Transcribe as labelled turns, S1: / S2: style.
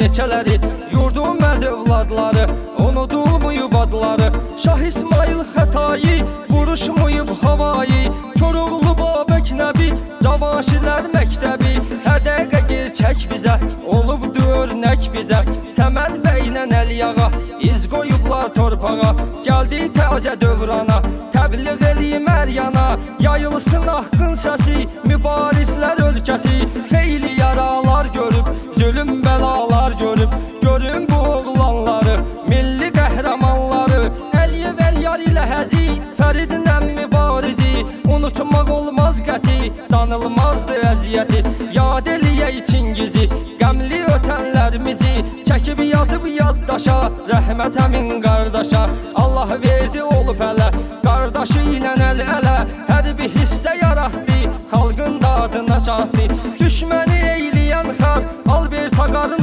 S1: neçələri, yurdun mərd övladları, unudulmuyub adları. Şah İsmail Xətai, vuruşmuyub havayı, Koroğlu Babək Nəbi, Cavanşirlər məktəbi. Hər dəqiqə gerçək bizə, olubdur örnək bizə. Səməd bəylə Əliyağa, iz qoyublar torpağa. Gəldi təzə dövrana, təbliğ eləyim hər yana. Yayılsın haqqın səsi, mübarizlər ölkəsi. Xeyli yaralar görüb, zülüm bəlalar görüb. Görün bu oğlanları, milli qəhrəmanları. Əliyev Əliyar ilə həzi, Fəridlə mübarizi. Unutmaq olmaz qəti, danılmazdı əziyyəti. Yad eləyək Çingizi, qəmli ötənlərimizi. Çəkib yazıb yaddaşa, rəhmət həmin qardaşa. Allah verdi olub hələ, qardaşı ilə əl-ələ. Hər bir hissə yaratdı, xalqın dadına çatdı. Düşməni eyləyən xar, Albert Ağarın